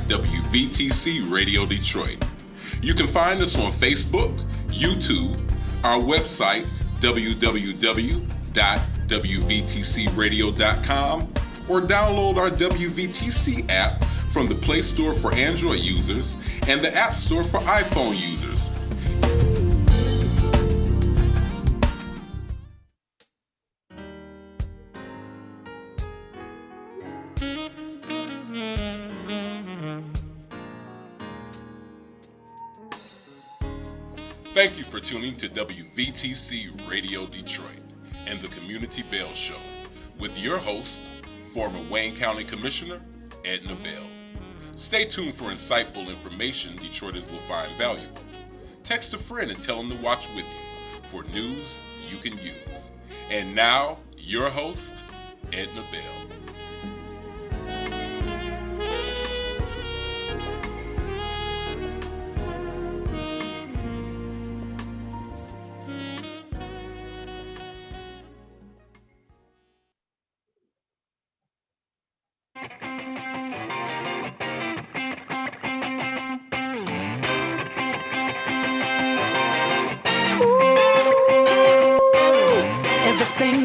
WVTC Radio Detroit. You can find us on Facebook, YouTube, our website, www.wvtcradio.com, or download our WVTC app from the Play Store for Android users and the App Store for iPhone users. Thank you for tuning to WVTC Radio Detroit and the Community Bell Show with your host, former Wayne County Commissioner, Edna Bell. Stay tuned for insightful information Detroiters will find valuable. Text a friend and tell them to watch with you for news you can use. And now, your host, Edna Bell.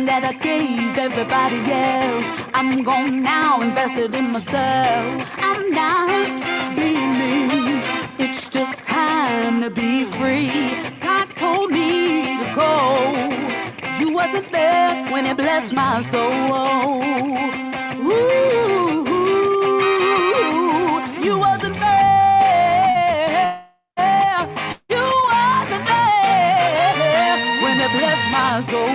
That I gave everybody else, I'm gone now, invested in myself. I'm not being mean, it's just time to be free. God told me to go, you wasn't there when it blessed my soul. Ooh, you wasn't there, you wasn't there when it blessed my soul.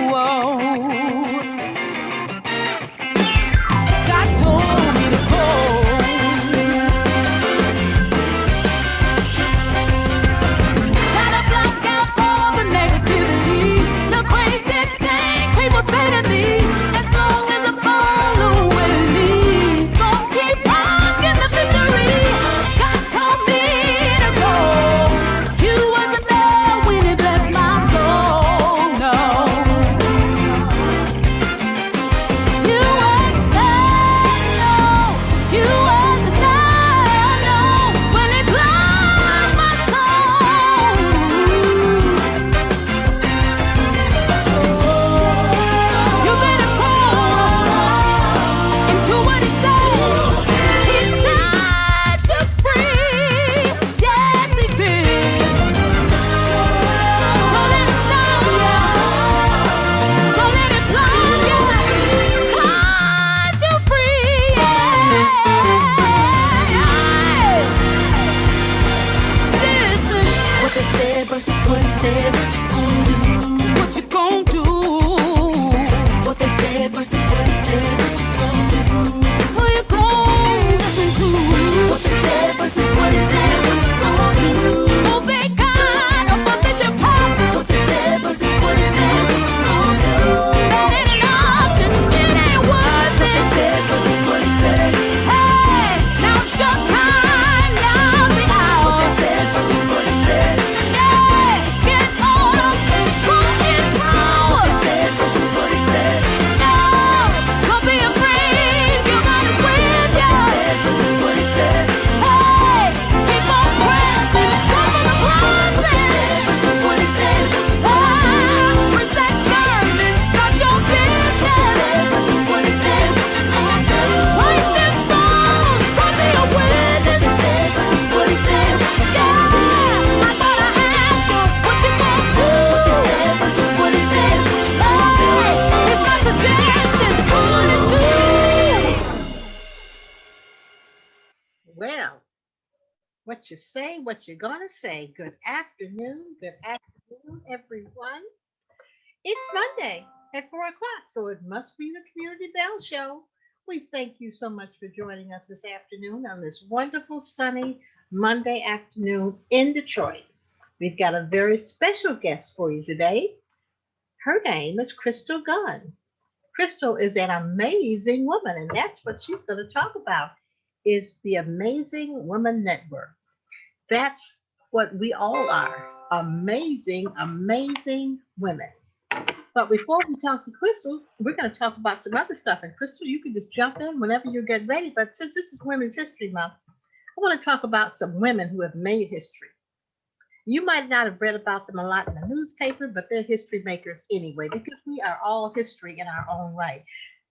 What you say, what you're gonna say. Good afternoon, everyone. It's Monday at 4 o'clock, so it must be the Community Bell Show. We thank you so much for joining us this afternoon on this wonderful sunny Monday afternoon in Detroit. We've got a very special guest for you today. Her name is Crystal Gunn. Crystal is an amazing woman, and that's what she's going to talk about, is the Amazing Woman Network. That's what we all are, amazing, amazing women. But before we talk to Crystal, we're going to talk about some other stuff. And Crystal, you can just jump in whenever you get ready. But since this is Women's History Month, I want to talk about some women who have made history. You might not have read about them a lot in the newspaper, but they're history makers anyway, because we are all history in our own right.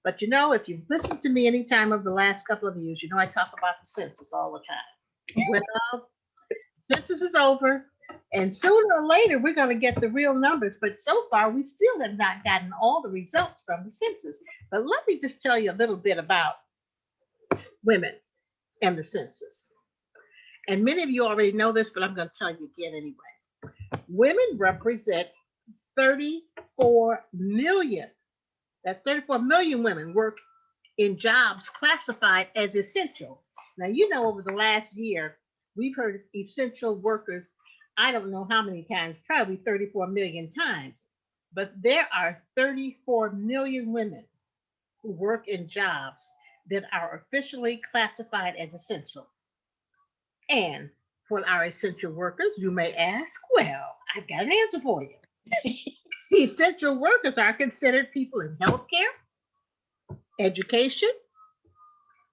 But you know, if you've listened to me any time over the last couple of years, you know I talk about the census all the time. Well, census is over, and sooner or later we're going to get the real numbers. But so far, we still have not gotten all the results from the census. But let me just tell you a little bit about women and the census. And many of you already know this, but I'm going to tell you again anyway. Women represent 34 million. That's 34 million women work in jobs classified as essential. Now, you know, over the last year, we've heard essential workers, I don't know how many times, probably 34 million times. But there are 34 million women who work in jobs that are officially classified as essential. And what are essential workers, you may ask? Well, I've got an answer for you. Essential workers are considered people in healthcare, education,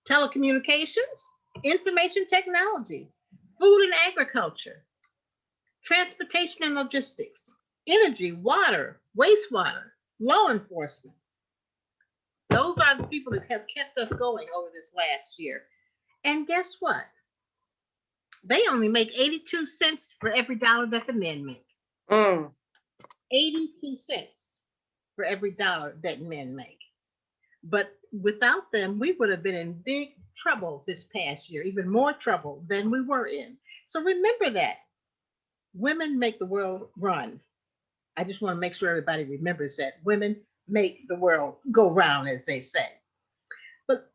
telecommunications, information technology, food and agriculture, transportation and logistics, energy, water, wastewater, law enforcement. Those are the people that have kept us going over this last year. And guess what? They only make 82 cents for every dollar that the men make. 82 cents for every dollar that men make. But without them, we would have been in big trouble this past year, even more trouble than we were in. So remember that. Women make the world run. I just want to make sure everybody remembers that. Women make the world go round, as they say. But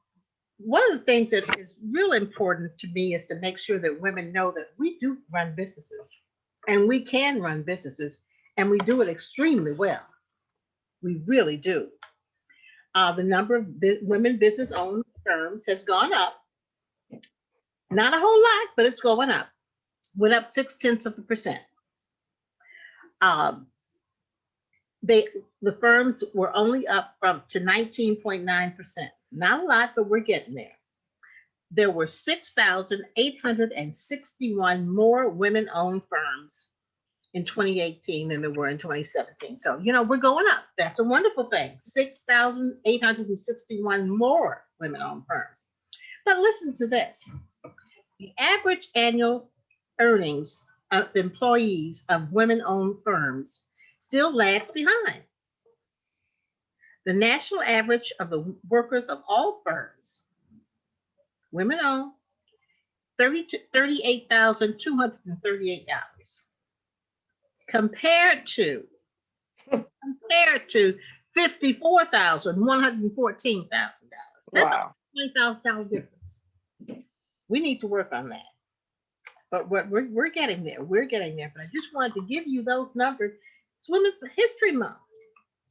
one of the things that is real important to me is to make sure that women know that we do run businesses, and we can run businesses, and we do it extremely well. We really do. The number of women business owned firms has gone up. Not a whole lot, but it's going up. Went up 0.6%. The firms were only up from to 19.9%. Not a lot, but we're getting there. There were 6,861 more women-owned firms in 2018 than there were in 2017. So, you know, we're going up. That's a wonderful thing. 6,861 more women-owned firms. But listen to this. The average annual earnings of employees of women-owned firms still lags behind. The national average of the workers of all firms, women-owned, $38,238, compared to $54,114,000. That's a $20,000 difference. We need to work on that. But we're getting there. We're getting there. But I just wanted to give you those numbers. It's Women's History Month.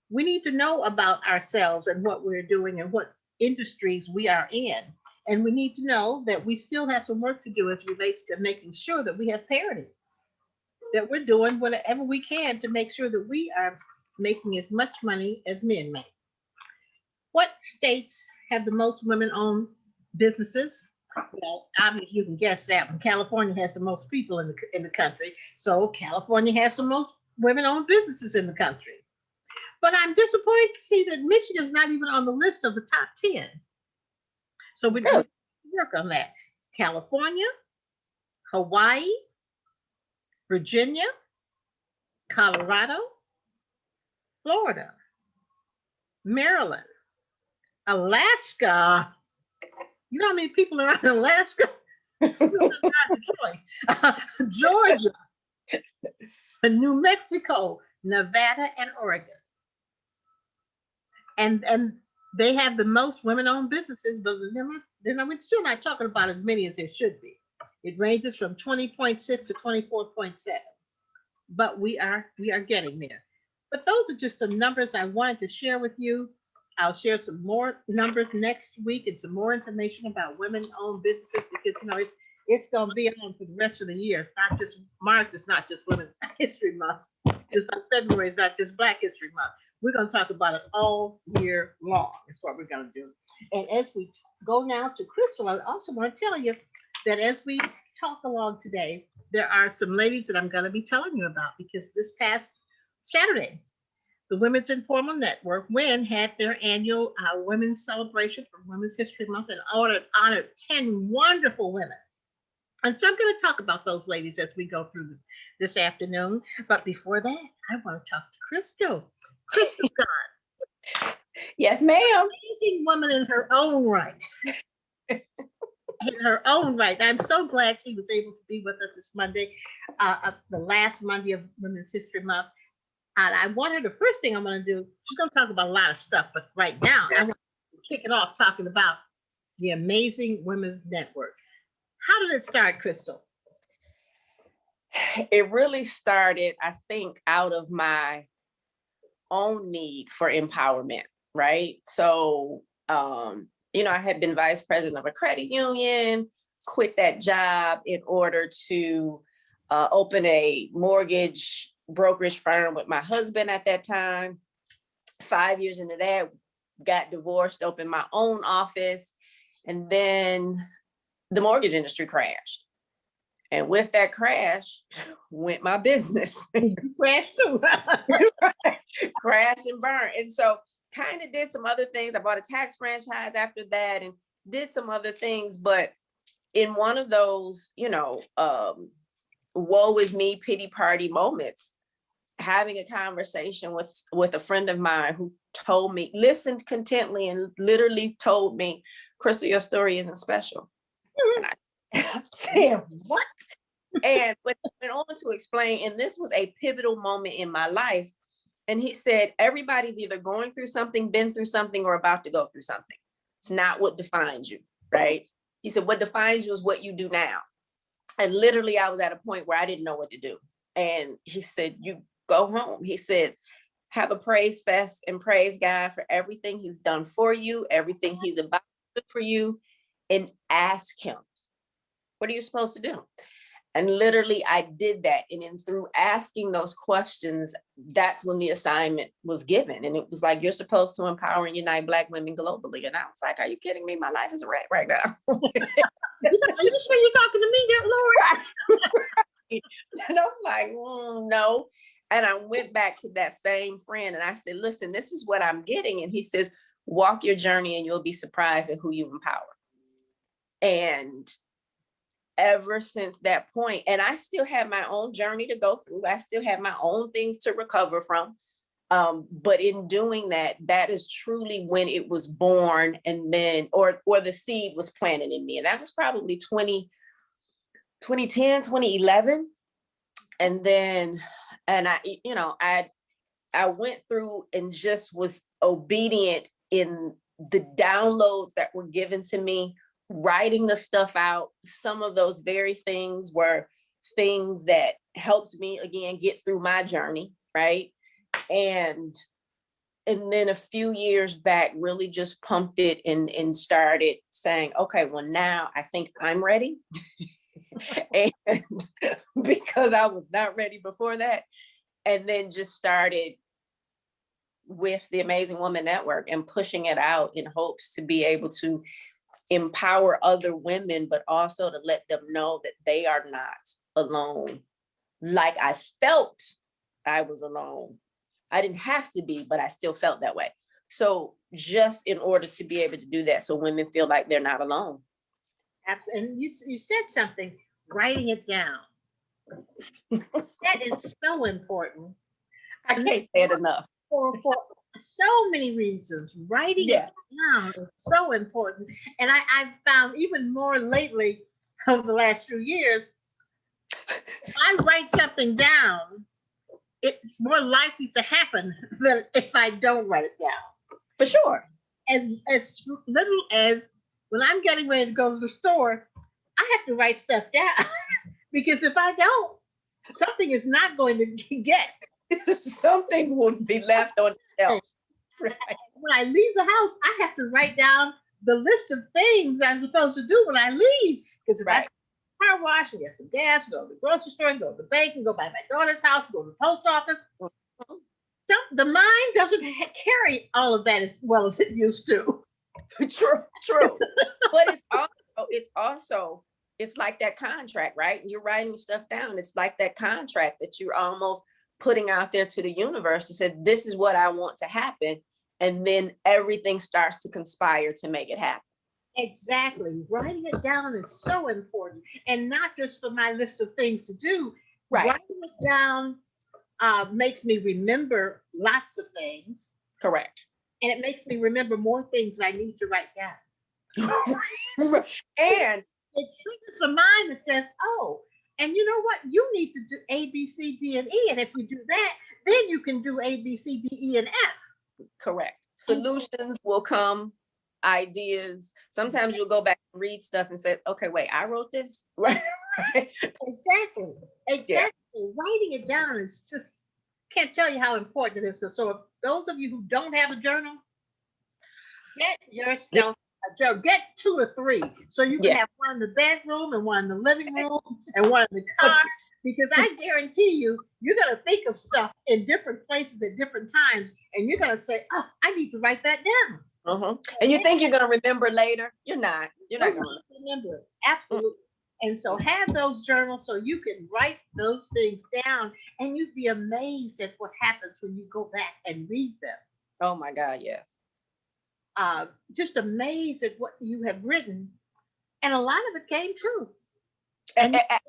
We need to know about ourselves and what we're doing and what industries we are in. And we need to know that we still have some work to do as relates to making sure that we have parity, that we're doing whatever we can to make sure that we are making as much money as men make. What states have the most women-owned businesses? Well, obviously you can guess that one. California has the most people in the country, so California has the most women-owned businesses in the country. But I'm disappointed to see that Michigan's not even on the list of the top 10. So we need to work on that. California, Hawaii, Virginia, Colorado, Florida, Maryland, Alaska. You know how many people are in Alaska? Detroit, Georgia, New Mexico, Nevada, and Oregon. And they have the most women-owned businesses, but we're still not talking about as many as there should be. It ranges from 20.6 to 24.7, but we are getting there. But those are just some numbers I wanted to share with you. I'll share some more numbers next week and some more information about women-owned businesses, because you know it's going to be on for the rest of the year. It's not just March. It's not just Women's History Month. Just like February is not just Black History Month. We're going to talk about it all year long. That's what we're going to do. And as we go now to Crystal, I also want to tell you that as we talk along today, there are some ladies that I'm going to be telling you about because this past Saturday, the Women's Informal Network, WIN, had their annual women's celebration for Women's History Month and honored 10 wonderful women. And so I'm going to talk about those ladies as we go through this afternoon. But before that, I want to talk to Crystal. Crystal Gunn, Yes, ma'am. amazing woman in her own right. In her own right. I'm so glad she was able to be with us this Monday, the last Monday of Women's History Month. And I want her, the first thing I'm going to do, she's going to talk about a lot of stuff, but right now I want to kick it off talking about the Amazing Women's Network. How did it start, Crystal? It really started, I think, out of my own need for empowerment, right? So, I had been vice president of a credit union, quit that job in order to open a mortgage brokerage firm with my husband at that time. 5 years into that, got divorced, opened my own office, and then the mortgage industry crashed. And with that crash went my business. Crash too. Crash and burn. And so kind of did some other things. I bought a tax franchise after that and did some other things. But in one of those, woe is me, pity party moments, having a conversation with a friend of mine who told me, listened contently and literally told me, Crystal, your story isn't special. And I said, what? And went on to explain, and this was a pivotal moment in my life. And he said, everybody's either going through something, been through something, or about to go through something. It's not what defines you, right? He said, what defines you is what you do now. And literally, I was at a point where I didn't know what to do. And he said, you go home. He said, have a praise fest and praise God for everything he's done for you, everything he's about to do for you, and ask him, what are you supposed to do? And literally I did that. And then through asking those questions, that's when the assignment was given. And it was like, you're supposed to empower and unite Black women globally. And I was like, are you kidding me? My life is a wreck right now. Are you sure you're talking to me, dear Lord? Right. And I was like, no. And I went back to that same friend and I said, listen, this is what I'm getting. And he says, walk your journey and you'll be surprised at who you empower. And ever since that point, and I still have my own journey to go through. I still have my own things to recover from. But in doing that, that is truly when it was born, and then, or the seed was planted in me. And that was probably 2010, 2011. And then, and I went through and just was obedient in the downloads that were given to me, writing the stuff out. Some of those very things were things that helped me, again, get through my journey, right? And then a few years back, really just pumped it and started saying, okay, well, now I think I'm ready. And because I was not ready before that. And then just started with the Amazing Woman Network and pushing it out in hopes to be able to empower other women, but also to let them know that they are not alone. Like I felt I was alone. I didn't have to be, but I still felt that way. So just in order to be able to do that, so women feel like they're not alone. Absolutely. And you said something, writing it down. That is so important. I can't say it enough. For so many reasons, writing it down is so important. And I've found even more lately over the last few years, if I write something down, it's more likely to happen than if I don't write it down. For sure. As little as when I'm getting ready to go to the store, I have to write stuff down because if I don't, something is not going to get. Something will be left on the shelf. Right. When I leave the house, I have to write down the list of things I'm supposed to do when I leave. Because if I car wash and get some gas, go to the grocery store, go to the bank, and go by my daughter's house, go to the post office. The mind doesn't carry all of that as well as it used to. True. But it's also it's like that contract, right? You're writing stuff down. It's like that contract that you're almost putting out there to the universe to say, this is what I want to happen. And then everything starts to conspire to make it happen. Exactly. Writing it down is so important. And not just for my list of things to do. Right. Writing it down makes me remember lots of things. Correct. And it makes me remember more things I need to write down. And it triggers a mind that says, oh, and you know what? You need to do A, B, C, D, and E. And if you do that, then you can do A, B, C, D, E, and F. Correct. Solutions will come, ideas. Sometimes you'll go back and read stuff and say, okay, wait, I wrote this. Right. Exactly. Yeah. Writing it down is just, can't tell you how important it is. So if those of you who don't have a journal, get yourself a journal. Get 2 or 3 so you can have one in the bedroom and one in the living room and one in the car. Because I guarantee you, you're going to think of stuff in different places at different times, and you're going to say, oh, I need to write that down. And you think you're going to remember later? You're not. You're not going to remember it. Absolutely. And so have those journals so you can write those things down, and you'd be amazed at what happens when you go back and read them. Oh my God, yes. Just amazed at what you have written. And a lot of it came true.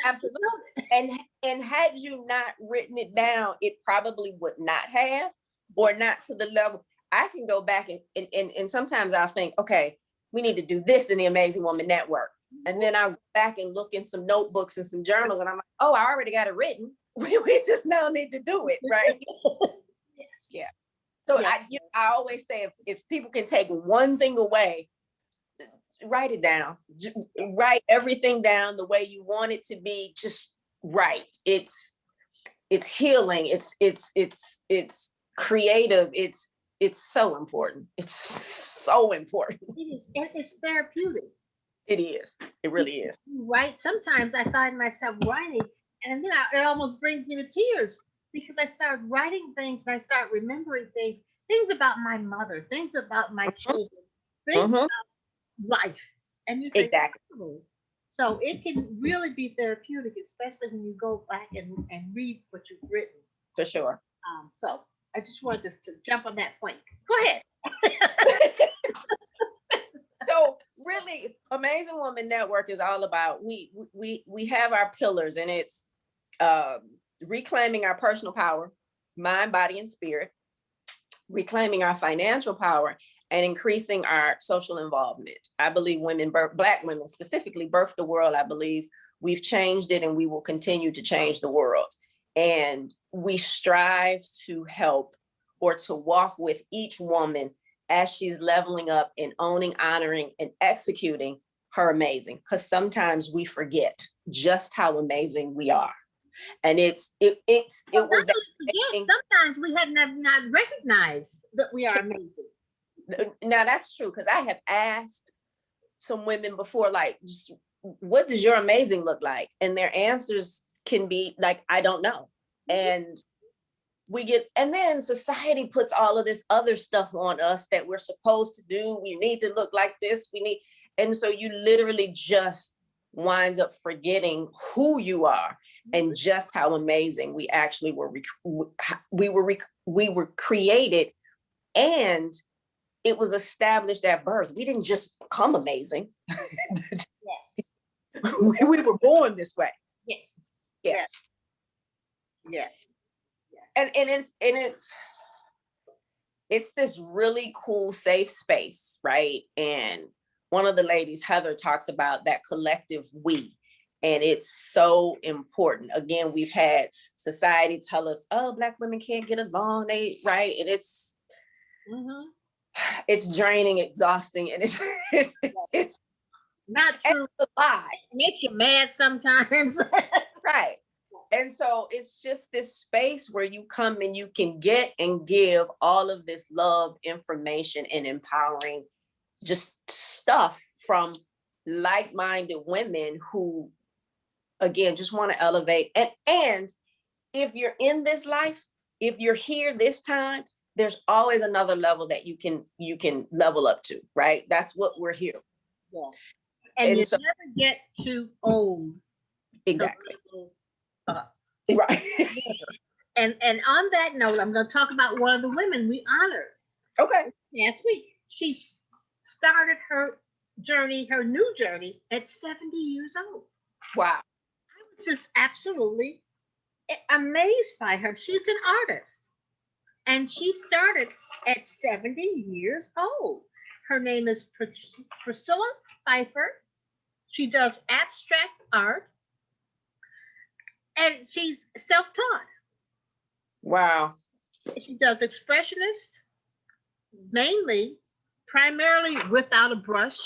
Absolutely. And had you not written it down, it probably would not have, or not to the level. I can go back and sometimes I'll think, okay, we need to do this in the Amazing Woman Network. And then I'll go back and look in some notebooks and some journals, and I'm like, oh, I already got it written. We just now need to do it, right? Yes. Yeah. So I always say, if people can take one thing away, write it down. Write everything down the way you want it to be. Just write. It's healing. It's creative. It's so important. It's so important. It is. It's therapeutic. It is. It really is. Right. Sometimes I find myself writing, and then it almost brings me to tears because I start writing things and I start remembering things about my mother, things about my children, things about life. And you think, exactly. Oh. So it can really be therapeutic, especially when you go back and read what you've written. For sure. So I just wanted to jump on that point. Go ahead. So really, Amazing Woman Network is all about, we have our pillars, and it's reclaiming our personal power, mind, body, and spirit, reclaiming our financial power, and increasing our social involvement. I believe Black women specifically birthed the world. I believe we've changed it, and we will continue to change the world. And we strive to help, or to walk with each woman as she's leveling up and owning, honoring, and executing her amazing. Because sometimes we forget just how amazing we are. And it was that sometimes we have not recognized that we are amazing. Now that's true, because I have asked some women before, like, just, what does your amazing look like? And their answers can be like, I don't know. And and then society puts all of this other stuff on us that we're supposed to do. We need to look like this. And so you literally just winds up forgetting who you are and just how amazing we actually were. We were created, and it was established at birth. We didn't just become amazing. Yes. We were born this way. Yes. Yes. Yes. And it's this really cool, safe space, right? And one of the ladies, Heather, talks about that collective we, and it's so important. Again, we've had society tell us, oh, Black women can't get along, right? And it's draining, exhausting, and it's not true. It's a lie. It makes you mad sometimes. Right. And so it's just this space where you come and you can get and give all of this love, information, and empowering just stuff from like-minded women who, again, just want to elevate. And if you're in this life, if you're here this time, there's always another level that you can level up to, right? That's what we're here. Yeah. And And you so, never get too old to exactly. level up. Right. And on that note, I'm going to talk about one of the women we honored Okay. last week. She started her journey, her new journey, at 70 years old. Wow. I was just absolutely amazed by her. She's an artist, and she started at 70 years old. Her name is Priscilla Pfeiffer. She does abstract art, and she's self-taught. Wow. She does expressionist, mainly, primarily without a brush.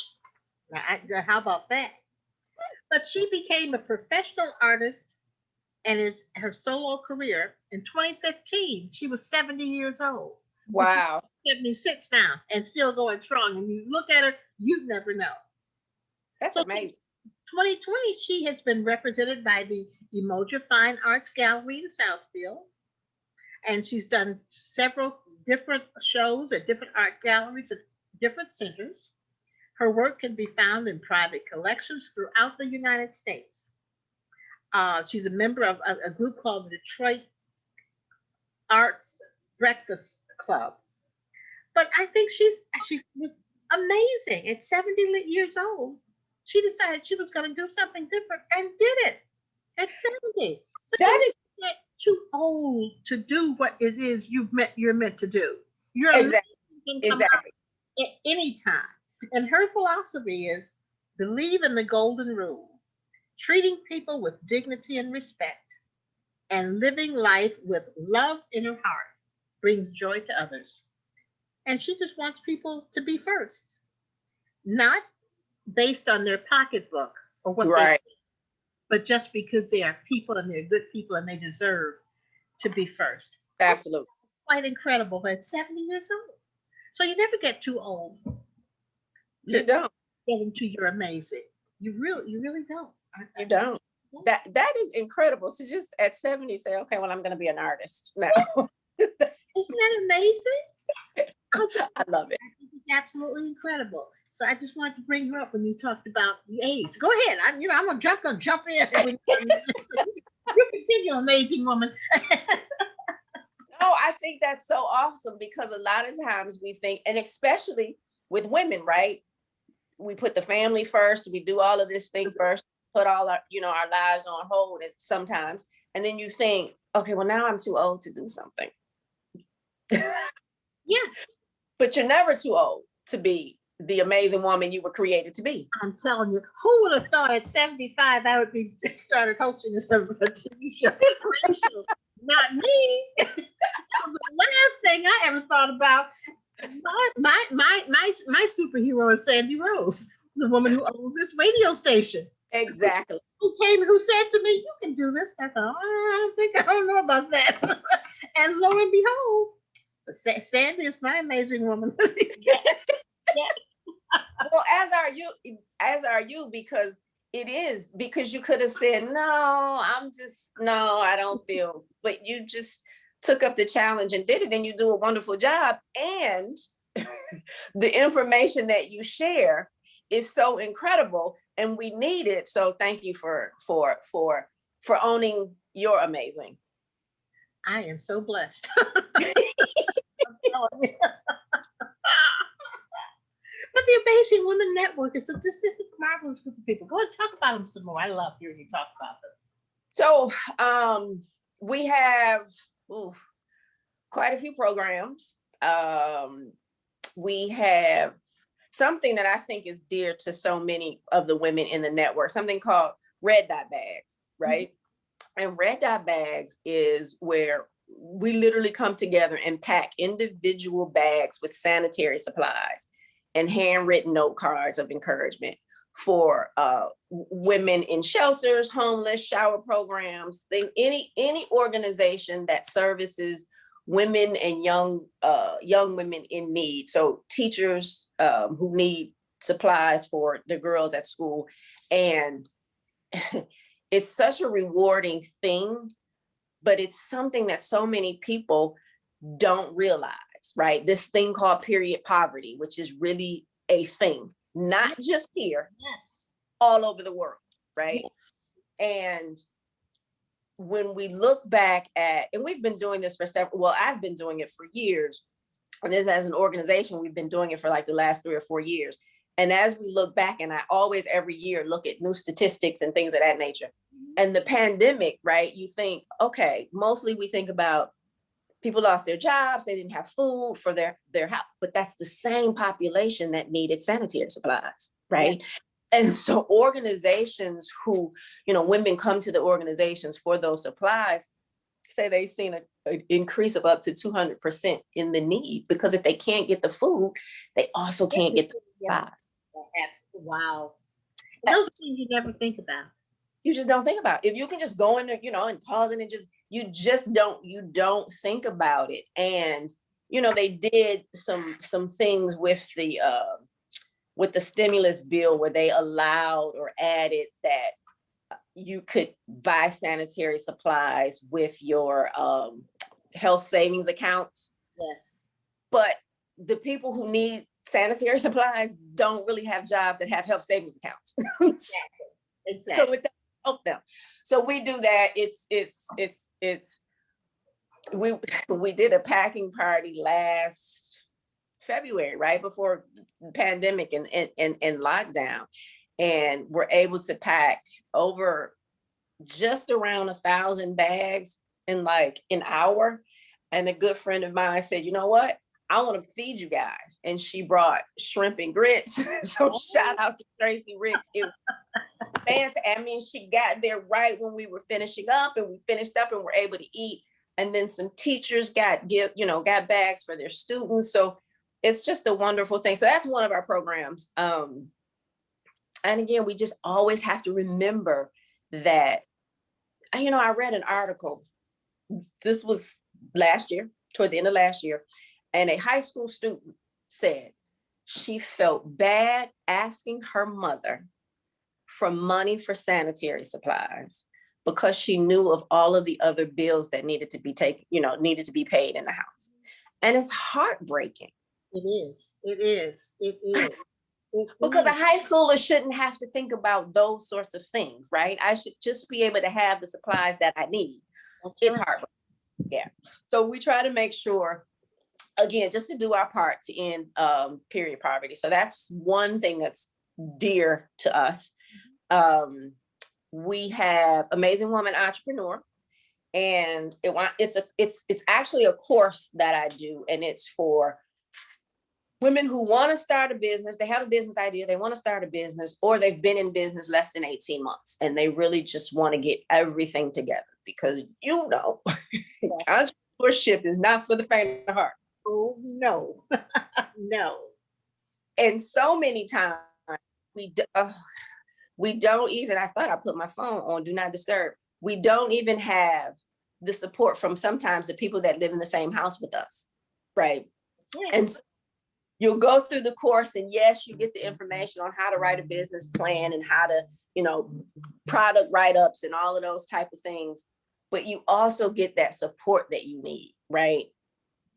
How about that? But she became a professional artist and is her solo career in 2015. She was 70 years old. Wow. 76 now and still going strong. And you look at her, you'd never know. That's So amazing. 2020, she has been represented by the Emoja Fine Arts Gallery in Southfield. And she's done several different shows at different art galleries at different centers. Her work can be found in private collections throughout the United States. She's a member of a group called the Detroit Arts Breakfast Club. But I think she was amazing. At 70 years old, she decided she was going to do something different and did it at 70. So That is get too old to do what it is you're meant to do. You're exactly. amazing, can come out at any time. And her philosophy is believe in the golden rule, treating people with dignity and respect, and living life with love in her heart brings joy to others. And she just wants people to be first, not based on their pocketbook or what they, but just because they are people and they're good people and they deserve to be first. Absolutely. It's quite incredible. But at 70 years old, so you never get too old. You don't. Get into your amazing. You really don't. You don't. That is incredible. So just at 70 say, okay, well, I'm going to be an artist now. Isn't that amazing? I love it. I think it's absolutely incredible. So I just wanted to bring her up when you talked about the age. Go ahead. I'm gonna jump in. You continue, amazing woman. No, I think that's so awesome because a lot of times we think, and especially with women, right? We put the family first. We do all of this thing first. Put all our, our lives on hold sometimes, and then you think, okay, well now I'm too old to do something. Yes. But you're never too old to be the amazing woman you were created to be. I'm telling you, who would have thought at 75 I would be started hosting a TV show? Not me. That was the last thing I ever thought about. My superhero is Sandy Rose, the woman who owns this radio station. Exactly. Who said to me, "You can do this." I thought, I don't know about that. And lo and behold, Sandy is my amazing woman. Yeah. Well, as are you, because you could have said, no, I don't feel, but you just took up the challenge and did it, and you do a wonderful job. And the information that you share is so incredible, and we need it. So thank you for owning your amazing. I am so blessed. But the Amazing Women Network is this is a marvelous group of people. Go ahead and talk about them some more. I love hearing you talk about them. So we have quite a few programs. We have something that I think is dear to so many of the women in the network, something called Red Dot Bags, right? Mm-hmm. And Red Dot Bags is where we literally come together and pack individual bags with sanitary supplies and handwritten note cards of encouragement for women in shelters, homeless, shower programs, any organization that services women and young women in need. So teachers who need supplies for the girls at school. And it's such a rewarding thing, but it's something that so many people don't realize. Right? This thing called period poverty, which is really a thing, not just here, yes, all over the world, right? Yes. And when we look back at, and we've been doing this for I've been doing it for years. And then as an organization, we've been doing it for like the last 3 or 4 years. And as we look back, and I always every year look at new statistics and things of that nature. And the pandemic, right? You think, okay, mostly we think about people lost their jobs, they didn't have food for their house, but that's the same population that needed sanitary supplies, right? Yeah. And so organizations who, women come to the organizations for those supplies, say they've seen an increase of up to 200% in the need, because if they can't get the food, they also can't get the supply. Wow. Those things you never think about. You just don't think about it. If you can just go in there, and pause it and you don't think about it. And, they did some things with the stimulus bill where they allowed or added that you could buy sanitary supplies with your health savings accounts. Yes. But the people who need sanitary supplies don't really have jobs that have health savings accounts. Exactly. So it doesn't help them. So we do that. We did a packing party last February, right before the pandemic and lockdown. And we're able to pack over just around 1,000 bags in like an hour. And a good friend of mine said, you know what? I want to feed you guys. And she brought shrimp and grits. So shout out to Tracy Ricks. It was fantastic. I mean, she got there right when we were finishing up, and we finished up and were able to eat. And then some teachers got bags for their students. So it's just a wonderful thing. So that's one of our programs. And again, we just always have to remember that, I read an article. This was toward the end of last year. And a high school student said she felt bad asking her mother for money for sanitary supplies because she knew of all of the other bills that needed to be paid in the house. And it's heartbreaking. It is. It is. It is. Because a high schooler shouldn't have to think about those sorts of things, right? I should just be able to have the supplies that I need. It's heartbreaking. Yeah. So we try to make sure, again, just to do our part to end period poverty. So that's one thing that's dear to us. We have Amazing Woman Entrepreneur, and it's actually a course that I do, and it's for women who want to start a business. They have a business idea, they want to start a business, or they've been in business less than 18 months, and they really just want to get everything together, because entrepreneurship is not for the faint of heart. Oh, no. No. And so many times we don't even, I thought I put my phone on Do Not Disturb. We don't even have the support from sometimes the people that live in the same house with us, right? Yeah. And so you'll go through the course, and yes, you get the information on how to write a business plan and how to, product write-ups and all of those type of things. But you also get that support that you need, right?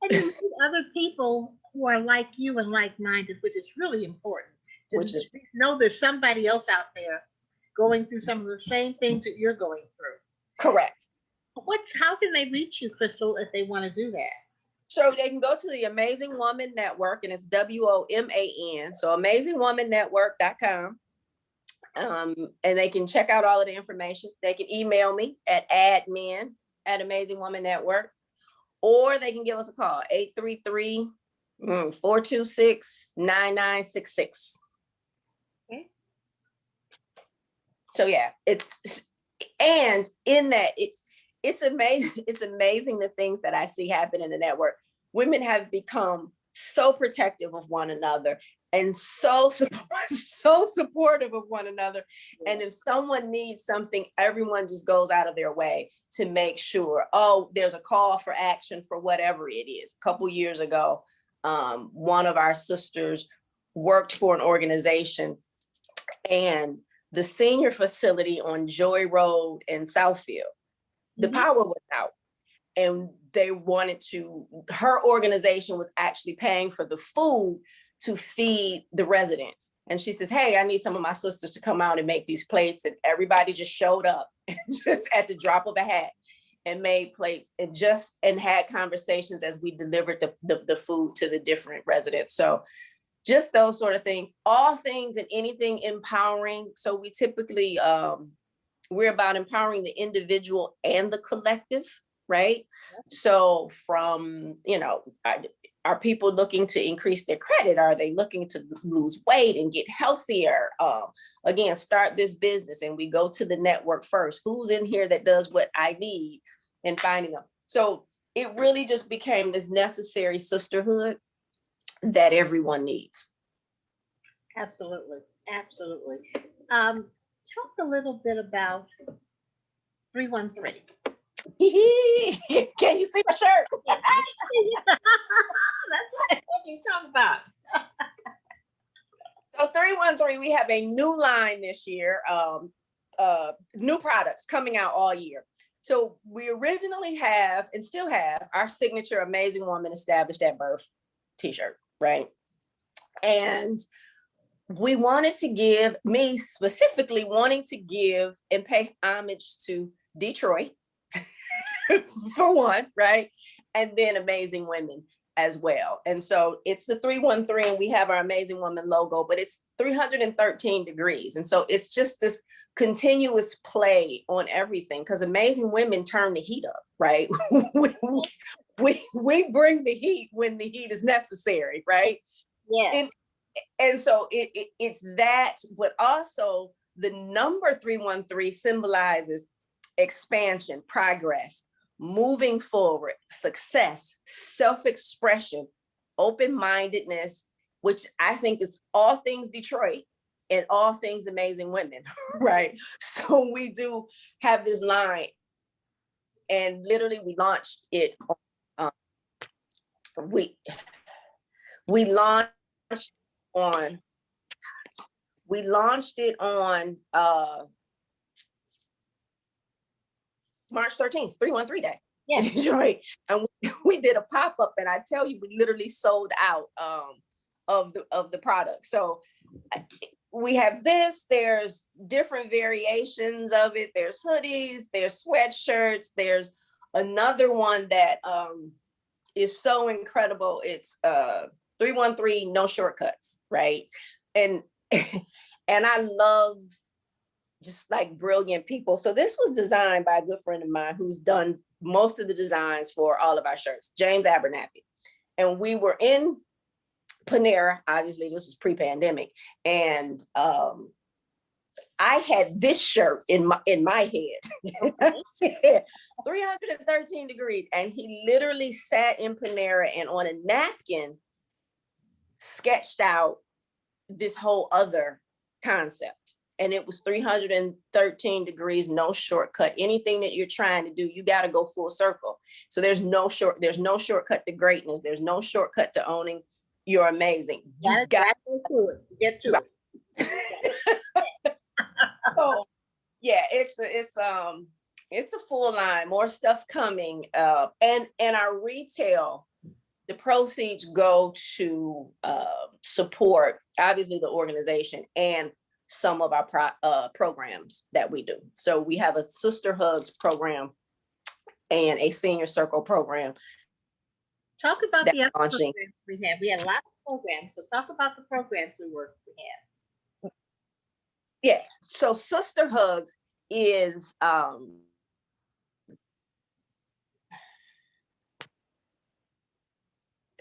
And you meet other people who are like you and like-minded, which is really important. To know there's somebody else out there going through some of the same things that you're going through. Correct. How can they reach you, Crystal, if they want to do that? So they can go to the Amazing Woman Network, and it's WOMAN. So amazingwomannetwork.com. And they can check out all of the information. They can email me at admin@Amazing Woman Network, or they can give us a call, 833-426-9966. Okay. So yeah, and in that it's amazing. It's amazing the things that I see happen in the network. Women have become so protective of one another and so supportive of one another. And if someone needs something, everyone just goes out of their way to make sure, there's a call for action for whatever it is. A couple years ago, one of our sisters worked for an organization, and the senior facility on Joy Road in Southfield, the power was out, and her organization was actually paying for the food to feed the residents. And she says, hey, I need some of my sisters to come out and make these plates. And everybody just showed up just at the drop of a hat and made plates and had conversations as we delivered the food to the different residents. So just those sort of things, all things and anything empowering. So we typically, we're about empowering the individual and the collective, right? So from, are people looking to increase their credit? Are they looking to lose weight and get healthier? Again, start this business, and we go to the network first. Who's in here that does what I need, and finding them. So it really just became this necessary sisterhood that everyone needs. Absolutely. Absolutely. Talk a little bit about 313. Can you see my shirt? That's what you talk about. So 313, we have a new line this year, new products coming out all year. So we originally have, and still have, our signature Amazing Woman Established at Birth t-shirt, right? And we wanted to give, me specifically wanting to give and pay homage to Detroit, for one, right? And then Amazing Women as well. And so it's the 313, and we have our Amazing Woman logo, but it's 313 degrees. And so it's just this continuous play on everything, because Amazing Women turn the heat up, right? we bring the heat when the heat is necessary, right? Yes. And so it's that, but also the number 313 symbolizes expansion, progress, moving forward, success, self-expression, open-mindedness, which I think is all things Detroit and all things Amazing Women, right? So we do have this line, and literally we launched it. We launched it on March 13th, 313 day. Yes. In Detroit. And we did a pop-up, and I tell you, we literally sold out of the product. So we have this, there's different variations of it. There's hoodies, there's sweatshirts, there's another one that is so incredible. It's 313 no shortcuts, right? And I love just like brilliant people. So this was designed by a good friend of mine who's done most of the designs for all of our shirts, James Abernathy. And we were in Panera, obviously this was pre-pandemic, and I had this shirt in my head. I said 313 degrees, and he literally sat in Panera and on a napkin sketched out this whole other concept. And it was 313 degrees, no shortcut. Anything that you're trying to do, you got to go full circle. So there's no shortcut to greatness. There's no shortcut to owning your amazing. You got to do it. Get to it. So yeah, it's a full line, more stuff coming. And our retail, the proceeds go to support obviously the organization and some of our programs that we do. So we have a Sister Hugs program and a Senior Circle program. Talk about the other launching. programs we have. We have lots of programs. So talk about the programs we have. Yes. So Sister Hugs is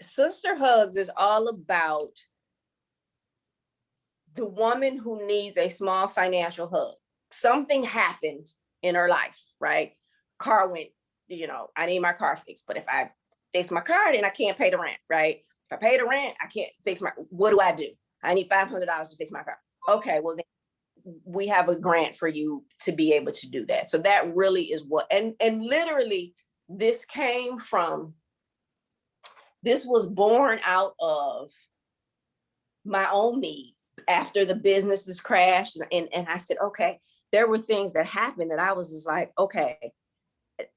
Sister Hugs is all about the woman who needs a small financial hug. Something happened in her life, right? Car went, I need my car fixed, but if I fix my car, then I can't pay the rent, right? If I pay the rent, I can't fix what do I do? I need $500 to fix my car. Okay, well then we have a grant for you to be able to do that. So that really is what, and literally this was born out of my own need after the businesses crashed. And I said, okay, there were things that happened that I was just like, okay,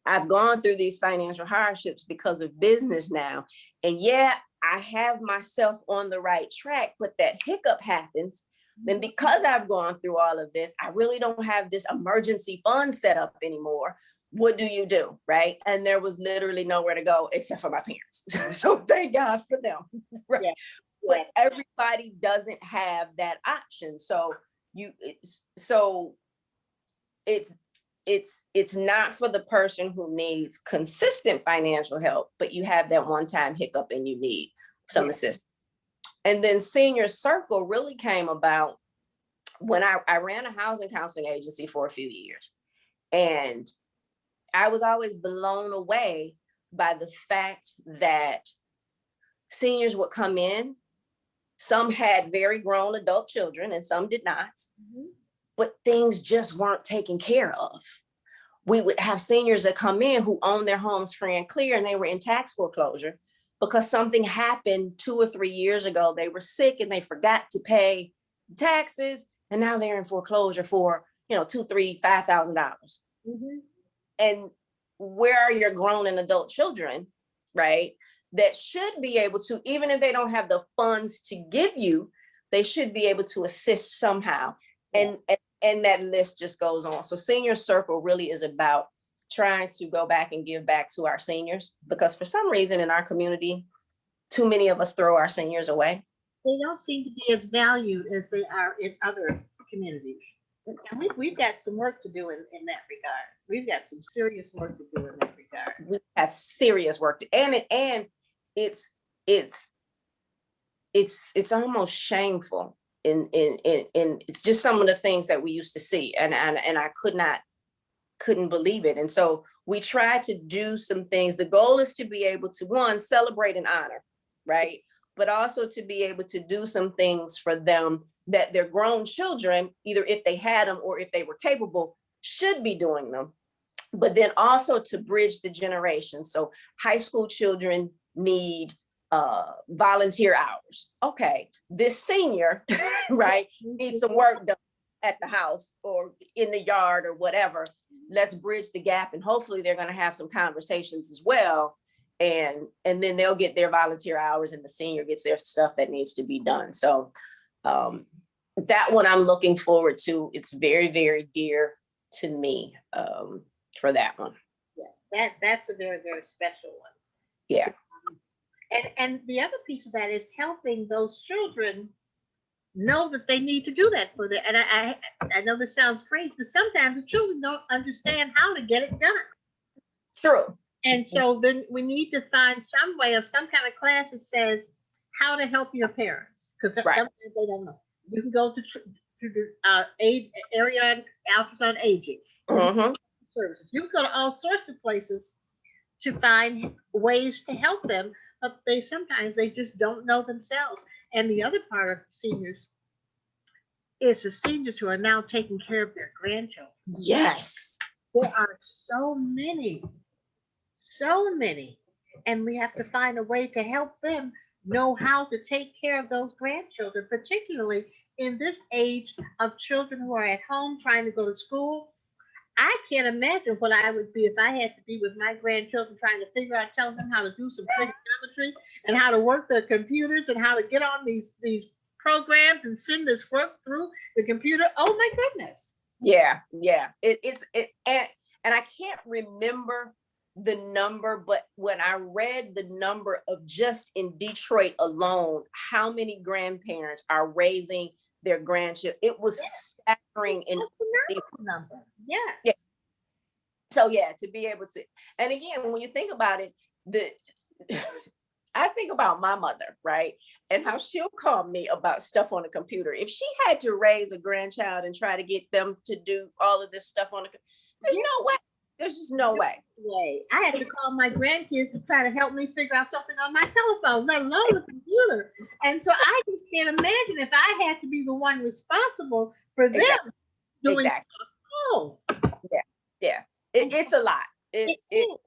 I've gone through these financial hardships because of business now. And yeah, I have myself on the right track, but that hiccup happens And because I've gone through all of this, I really don't have this emergency fund set up anymore. What do you do, right? And there was literally nowhere to go except for my parents. So thank God for them, right? Yes. But Yes. everybody doesn't have that option. So it's not for the person who needs consistent financial help, but you have that one-time hiccup and you need some assistance. And then Senior Circle really came about when I ran a housing counseling agency for a few years. And I was always blown away by the fact that seniors would come in. Some had very grown adult children and some did not, but things just weren't taken care of. We would have seniors that come in who own their homes free and clear, and they were in tax foreclosure because something happened 2 or 3 years ago. They were sick and they forgot to pay taxes, and now they're in foreclosure for, $2,000, $3,000, $5,000. And where are your grown and adult children, right? That should be able to, even if they don't have the funds to give you, they should be able to assist somehow. And that list just goes on. So Senior Circle really is about trying to go back and give back to our seniors, because for some reason in our community, too many of us throw our seniors away. They don't seem to be as valued as they are in other communities. And we've got some work to do in that regard. We've got some serious work to do in that regard. We have serious work to, and it's almost shameful. In it's just some of the things that we used to see, and I couldn't believe it. And so we try to do some things. The goal is to be able to, one, celebrate and honor, right? But also to be able to do some things for them that their grown children, either if they had them or if they were capable, should be doing them. But then also to bridge the generation. So high school children need volunteer hours. Okay, this senior, right, needs some work done at the house or in the yard or whatever. Let's bridge the gap, and hopefully they're going to have some conversations as well. And then they'll get their volunteer hours and the senior gets their stuff that needs to be done. So that one I'm looking forward to. It's very, very dear to me for that one. Yeah, that's a very, very special one. Yeah. And the other piece of that is helping those children know that they need to do that for them. And I know this sounds crazy, but sometimes the children don't understand how to get it done. True. And so then we need to find some way of some kind of class that says how to help your parents, because sometimes they don't know. You can go to the age area office on aging services. You can go to all sorts of places to find ways to help them, but sometimes they just don't know themselves. And the other part of seniors is the seniors who are now taking care of their grandchildren. Yes. There are so many, and we have to find a way to help them know how to take care of those grandchildren, particularly in this age of children who are at home trying to go to school. I can't imagine what I would be if I had to be with my grandchildren trying to figure out, telling them how to do some trigonometry and how to work their computers and how to get on these programs and send this work through the computer. Oh my goodness. Yeah. And I can't remember the number, but when I read the number of just in Detroit alone, how many grandparents are raising their grandchildren, it was staggering. In the number. Yes. Yeah. So to be able to, and again, when you think about it, I think about my mother, right? And how she'll call me about stuff on the computer. If she had to raise a grandchild and try to get them to do all of this stuff on the computer, there's no way. There's just no way. I had to call my grandkids to try to help me figure out something on my telephone, let alone the computer. And so I just can't imagine if I had to be the one responsible for them doing stuff. Oh. Yeah. It's a lot. It is.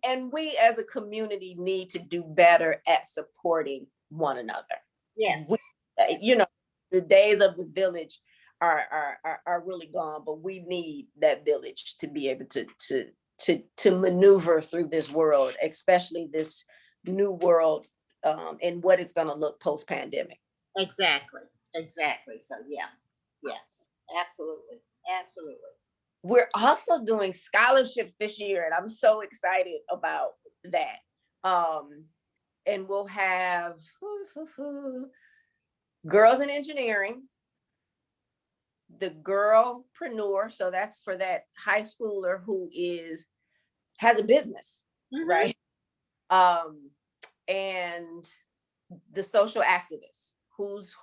And we as a community need to do better at supporting one another. Yes. The days of the village are really gone, but we need that village to be able to maneuver through this world, especially this new world, and what it's going to look post-pandemic. Exactly. Exactly. So yeah, yeah, absolutely, absolutely. We're also doing scholarships this year, and I'm so excited about that. And we'll have girls in engineering, the girlpreneur, so that's for that high schooler who has a business, Mhm. right? And the social activist, who's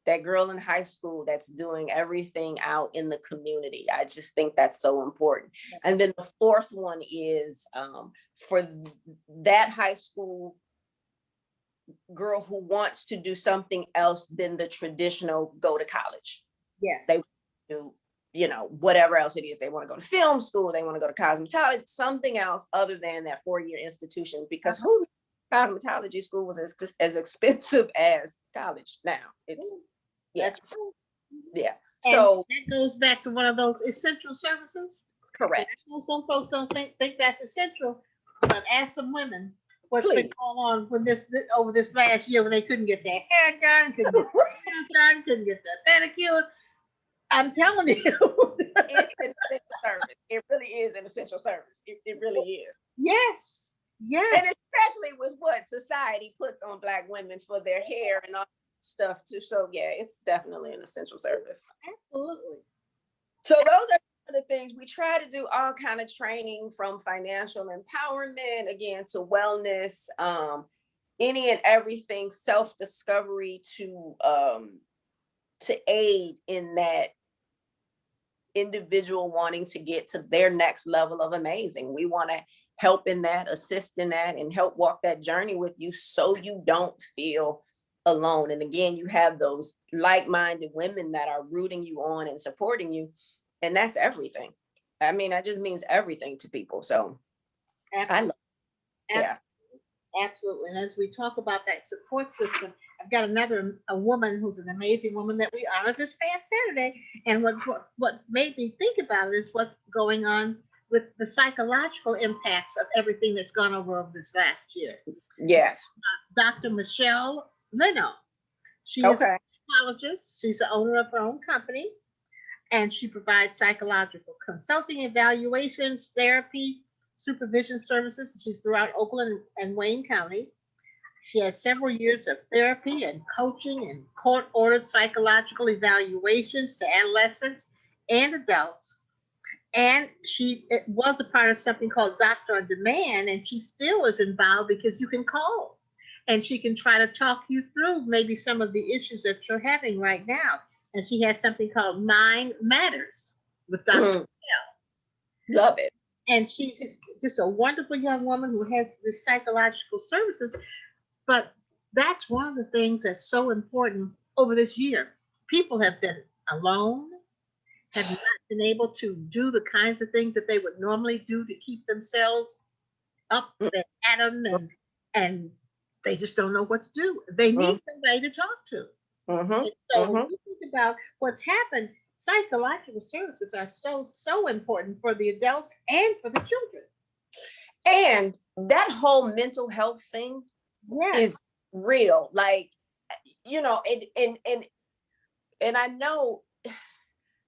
that girl in high school that's doing everything out in the community. I just think that's so important. And then the fourth one is for that high school girl who wants to do something else than the traditional go to college. Yes. They do, whatever else it is. They want to go to film school, they want to go to cosmetology, something else other than that 4-year institution, because who cosmetology school was as expensive as college now. It's That's true. yeah. And So that goes back to one of those essential services. correct. I know some folks don't think that's essential, but ask some women what's been Please. going on when over this last year when they couldn't get their hair done, couldn't get their nails done, couldn't get their pedicure. I'm telling you. It's an essential service. It really is an essential service. It really is. Yes. And Yes. especially with what society puts on Black women for their hair and all that stuff too. So yeah, it's definitely an essential service. Absolutely. So those are the things we try to do. All kind of training, from financial empowerment again to wellness, any and everything, self-discovery to aid in that individual wanting to get to their next level of amazing. We want to help in that, assist in that, and help walk that journey with you so you don't feel alone. And again, you have those like-minded women that are rooting you on and supporting you. And that's everything. I mean, that just means everything to people. So I love it. Yeah. Absolutely. And as we talk about that support system, I've got a woman who's an amazing woman that we honored this past Saturday. And what made me think about it is what's going on with the psychological impacts of everything that's gone over this last year. Yes. Dr. Michelle Leno. She is Okay. a psychologist. She's the owner of her own company, and she provides psychological consulting, evaluations, therapy, supervision services. She's throughout Oakland and Wayne County. She has several years of therapy and coaching and court-ordered psychological evaluations to adolescents and adults. And she was a part of something called Doctor on Demand, and she still is involved because you can call and she can try to talk you through maybe some of the issues that you're having right now. And she has something called Mind Matters with Dr. Michelle. Love it. And she's just a wonderful young woman who has the psychological services. But that's one of the things that's so important over this year. People have been alone, have not been able to do the kinds of things that they would normally do to keep themselves up and at them, and they just don't know what to do. They need somebody to talk to. And so when you think about what's happened, psychological services are so important for the adults and for the children. And that whole mental health thing is real. Like, and I know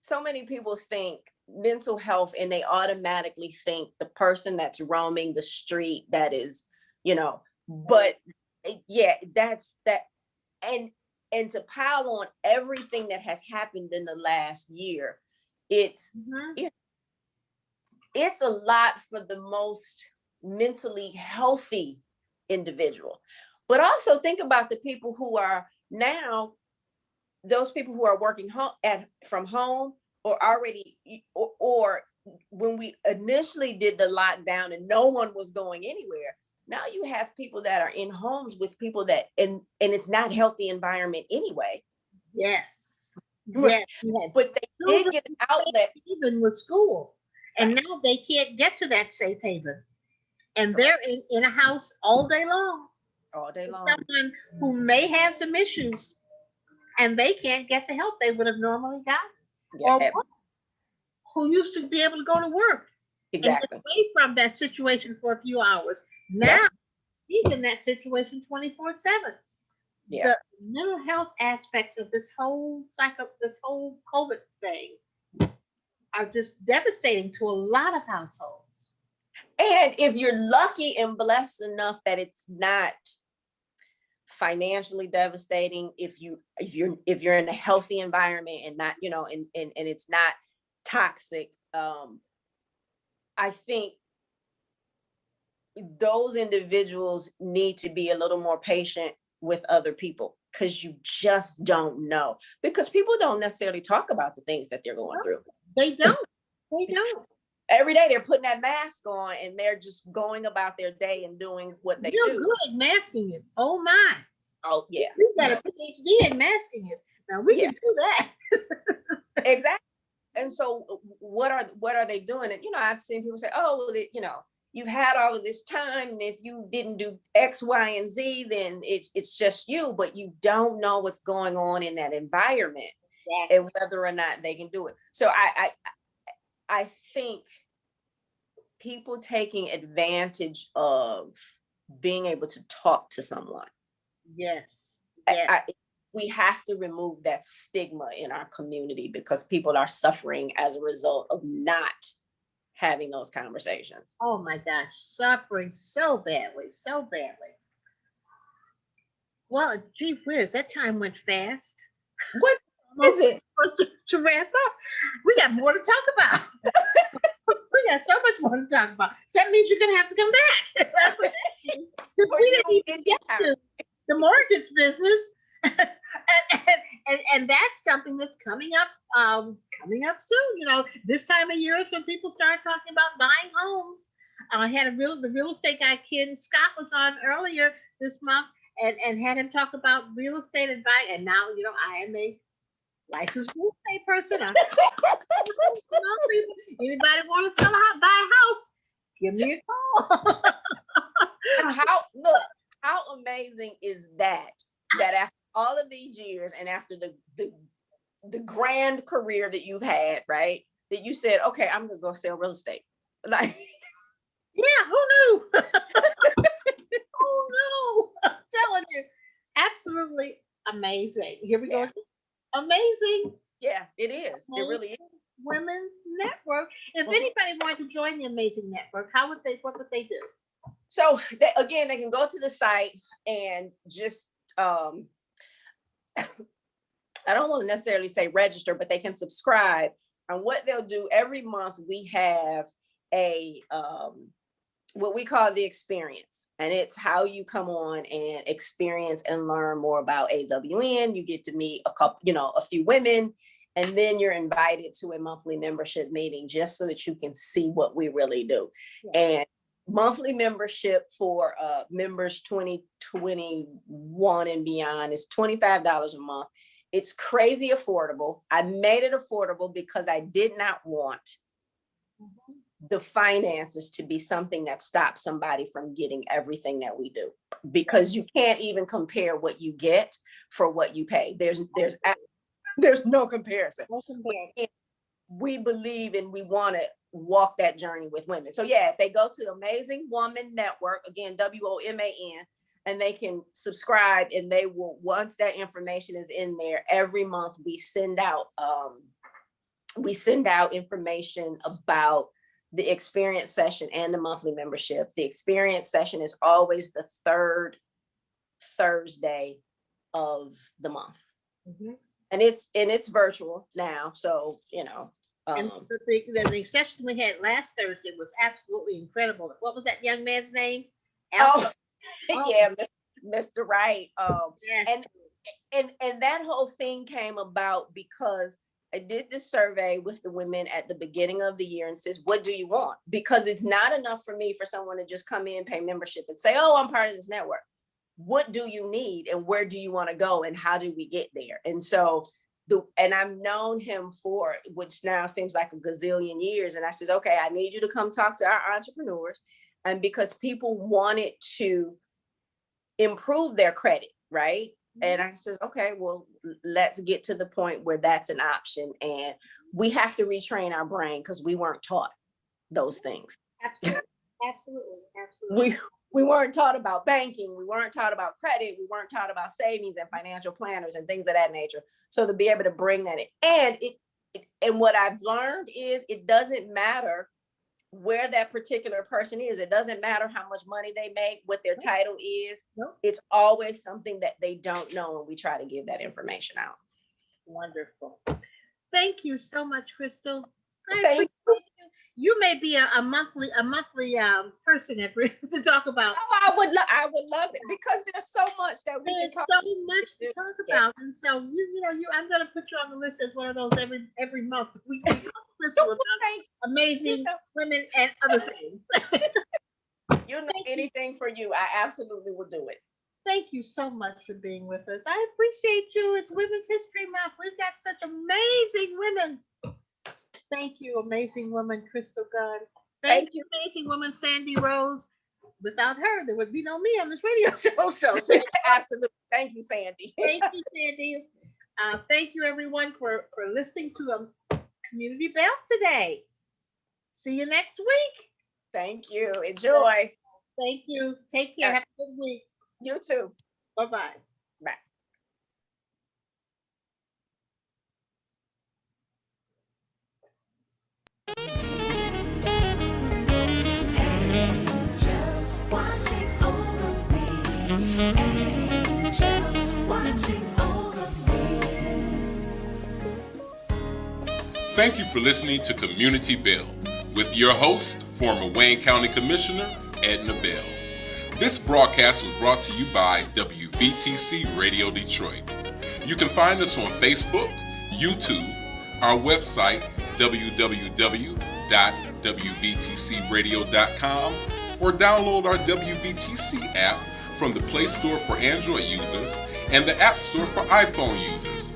so many people think mental health and they automatically think the person that's roaming the street that is, but yeah, that's that. And to pile on everything that has happened in the last year, it's a lot for the most mentally healthy individual. But also think about the people who are now, those people who are working from home, or already, or when we initially did the lockdown and no one was going anywhere. Now you have people that are in homes with people that, and it's not healthy environment anyway. Yes. Yes. But they did get an outlet. Even with school. And now they can't get to that safe haven. And they're in a house all day long. All day long. Someone who may have some issues and they can't get the help they would have normally gotten. Yeah. Or who used to be able to go to work. Exactly. And get away from that situation for a few hours. Now he's in that situation 24/7. Yeah. the mental health aspects of this whole COVID thing are just devastating to a lot of households. And if you're lucky and blessed enough that it's not financially devastating, if you're in a healthy environment and not, and it's not toxic, I think those individuals need to be a little more patient with other people, because you just don't know, because people don't necessarily talk about the things that they're going through. They don't. They don't. Every day they're putting that mask on and they're just going about their day and doing what they You're do. good at masking it. Oh my. Oh yeah. You got a PhD in masking it. Now we can do that. Exactly. And so what are they doing? And I've seen people say, oh, well, you've had all of this time, and if you didn't do X, Y, and Z, then it's just you, but you don't know what's going on in that environment. Exactly. And whether or not they can do it. So I think people taking advantage of being able to talk to someone. Yes. We have to remove that stigma in our community, because people are suffering as a result of not having those conversations. Oh my gosh, suffering so badly, so badly. Well, gee whiz, that time went fast. What is it? To wrap up, we got more to talk about. We got so much more to talk about. So that means you're going to have to come back. That's what that means. Because we didn't even get to the mortgage business. and that's something that's coming up soon. This time of year is when people start talking about buying homes. I had the real estate guy, Ken Scott, was on earlier this month and had him talk about real estate advice. And now, I am a licensed real estate person. Anybody want to buy a house? Give me a call. How amazing is that after all of these years and after the grand career that you've had, right, that you said, okay, I'm gonna go sell real estate. Like, yeah, who knew? Who knew? I'm telling you, absolutely amazing. Here we go. Amazing. Yeah, it is. It really is. Women's Network. If anybody wanted to join the Amazing Network, what would they do? So again, they can go to the site and just I don't want to necessarily say register, but they can subscribe. And what they'll do every month, we have a what we call the experience, and it's how you come on and experience and learn more about AWN. You get to meet a few women, and then you're invited to a monthly membership meeting just so that you can see what we really do. Yeah. And monthly membership for members 2021 and beyond is $25 a month. It's crazy affordable. I made it affordable because I did not want the finances to be something that stops somebody from getting everything that we do, because you can't even compare what you get for what you pay. There's no comparison. We believe and we want to walk that journey with women. So yeah, if they go to Amazing Woman Network, again, WOMAN, and they can subscribe, and they will, once that information is in there, every month we send out information about the experience session and the monthly membership. The experience session is always the third Thursday of the month. Mm-hmm. And it's virtual now. So, and the session we had last Thursday was absolutely incredible. What was that young man's name? Yeah, Mr. Wright. Yes. And that whole thing came about because I did this survey with the women at the beginning of the year and says, what do you want? Because it's not enough for me for someone to just come in, pay membership and say, oh, I'm part of this network. What do you need, and where do you want to go, and how do we get there? And so and I've known him for, which now seems like a gazillion years. And I said, okay, I need you to come talk to our entrepreneurs. And because people wanted to improve their credit, right? And I said, okay, well, let's get to the point where that's an option. And we have to retrain our brain because we weren't taught those things. Absolutely. We weren't taught about banking. We weren't taught about credit. We weren't taught about savings and financial planners and things of that nature. So to be able to bring that in, and what I've learned is it doesn't matter where that particular person is. It doesn't matter how much money they make, what their title is. Nope. It's always something that they don't know, and we try to give that information out. Wonderful. Thank you so much, Crystal. Thank you. You may be a monthly person to talk about. Oh, I would love it, because there's so much that we There's can so talk much to talk about, and so I'm gonna put you on the list as one of those every month. We talk to Crystal about amazing women and other things. You know, anything for you, I absolutely will do it. Thank you so much for being with us. I appreciate you. It's Women's History Month. We've got such amazing women. Thank you, amazing woman, Crystal Gunn. Thank you, amazing woman, Sandy Rose. Without her, there would be no me on this radio show. So Absolutely. Thank you, Sandy. thank you, Sandy. Thank you, everyone, for listening to Community Bell today. See you next week. Thank you. Enjoy. Thank you. Take care. Have a good week. You too. Bye-bye. Bye. Angels watching over me. Angels watching over me. Thank you for listening to Community Bell with your host, former Wayne County Commissioner Edna Bell. This broadcast was brought to you by WVTC Radio Detroit. You can find us on Facebook, YouTube, our website, www.wvtcradio.com, or download our WVTC app from the Play Store for Android users and the App Store for iPhone users.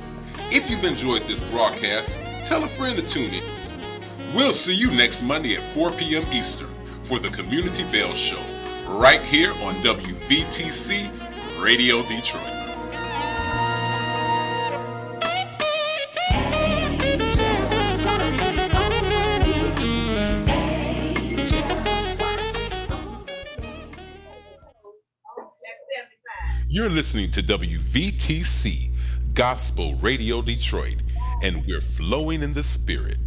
If you've enjoyed this broadcast, tell a friend to tune in. We'll see you next Monday at 4 p.m. Eastern for the Community Bell Show, right here on WVTC Radio Detroit. You're listening to WVTC Gospel Radio Detroit, and we're flowing in the Spirit.